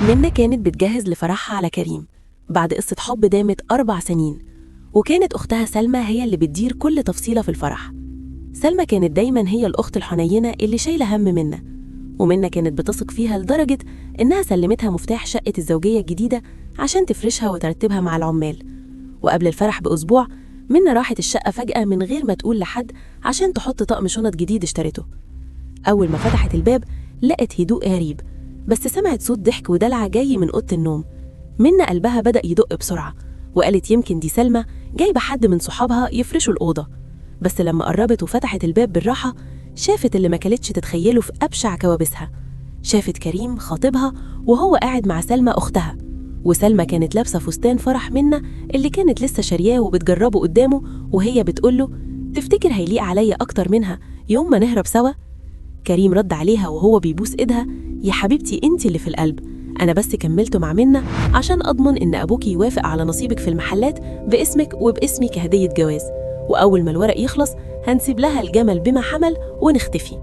منى كانت بتجهز لفرحها على كريم بعد قصة حب دامت 4 سنين، وكانت أختها سلمى هي اللي بتدير كل تفصيلة في الفرح. سلمى كانت دايما هي الأخت الحنينة اللي شايلة هم منى، ومنى كانت بتثق فيها لدرجة إنها سلمتها مفتاح شقة الزوجية الجديدة عشان تفرشها وترتبها مع العمال. وقبل الفرح بأسبوع منى راحت الشقة فجأة من غير ما تقول لحد عشان تحط طقم شنط جديد اشترته. أول ما فتحت الباب لقت هدوء غريب، بس سمعت صوت ضحك ودلع جاي من أوضة النوم. منى قلبها بدأ يدق بسرعة وقالت يمكن دي سلمى جايبة حد من صحابها يفرشوا الأوضة. بس لما قربت وفتحت الباب بالراحة شافت اللي ما كانتش تتخيله في أبشع كوابيسها. شافت كريم خاطبها وهو قاعد مع سلمى أختها، وسلمى كانت لابسة فستان فرح منى اللي كانت لسه شارياه وبتجربه قدامه، وهي بتقوله تفتكر هيليق عليا أكتر منها يوم ما نهرب سوا؟ كريم رد عليها وهو بيبوس إيدها، يا حبيبتي انت اللي في القلب، أنا بس كملته مع منى عشان أضمن إن أبوكي يوافق على نصيبك في المحلات باسمك وباسمي كهدية جواز، وأول ما الورق يخلص هنسيب لها الجمل بما حمل ونختفي.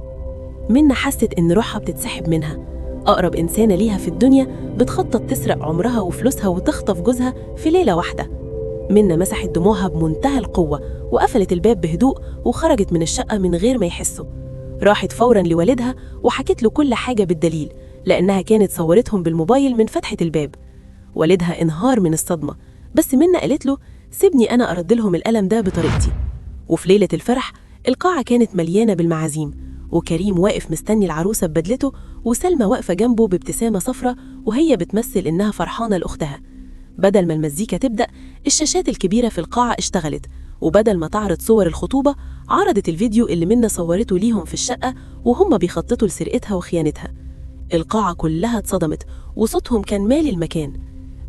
منى حست إن روحها بتتسحب منها، أقرب إنسانة ليها في الدنيا بتخطط تسرق عمرها وفلوسها وتخطف جوزها في ليلة واحدة. منى مسحت دموعها بمنتهى القوة وقفلت الباب بهدوء وخرجت من الشقة من غير ما يحسوا. راحت فوراً لوالدها وحكت له كل حاجة بالدليل، لأنها كانت صورتهم بالموبايل من فتحة الباب. والدها انهار من الصدمة، بس منى قالت له سيبني أنا أرد لهم الألم ده بطريقتي. وفي ليلة الفرح القاعة كانت مليانة بالمعازيم، وكريم واقف مستني العروسة ببدلته، وسلمى واقفة جنبه بابتسامة صفرة وهي بتمثل إنها فرحانة لأختها. بدل ما المزيكا تبدأ الشاشات الكبيرة في القاعة اشتغلت، وبدل ما تعرض صور الخطوبة عرضت الفيديو اللي منى صورته ليهم في الشقة وهم بيخططوا لسرقتها وخيانتها. القاعة كلها اتصدمت وصوتهم كان مالي المكان.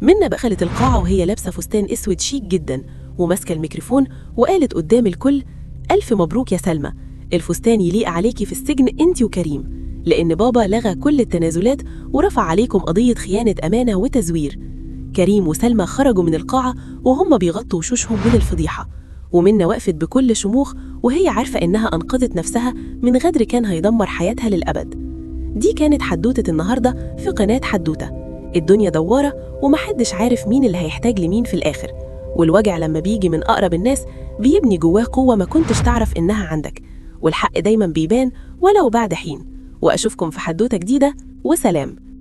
منى دخلت القاعة وهي لابسة فستان اسود شيك جدا وماسكة الميكروفون وقالت قدام الكل ألف مبروك يا سلمى، الفستان يليق عليكي في السجن انتي وكريم، لأن بابا لغى كل التنازلات ورفع عليكم قضية خيانة أمانة وتزوير. كريم وسلمى خرجوا من القاعة وهم بيغطوا وشوشهم من الفضيحة، ومنى وقفت بكل شموخ وهي عارفة إنها أنقذت نفسها من غدر كان هيدمر حياتها للأبد. دي كانت حدوتة النهاردة في قناة حدوتة. الدنيا دوارة ومحدش عارف مين اللي هيحتاج لمين في الآخر، والوجع لما بيجي من أقرب الناس بيبني جواه قوة ما كنتش تعرف إنها عندك، والحق دايما بيبان ولو بعد حين. وأشوفكم في حدوتة جديدة، وسلام.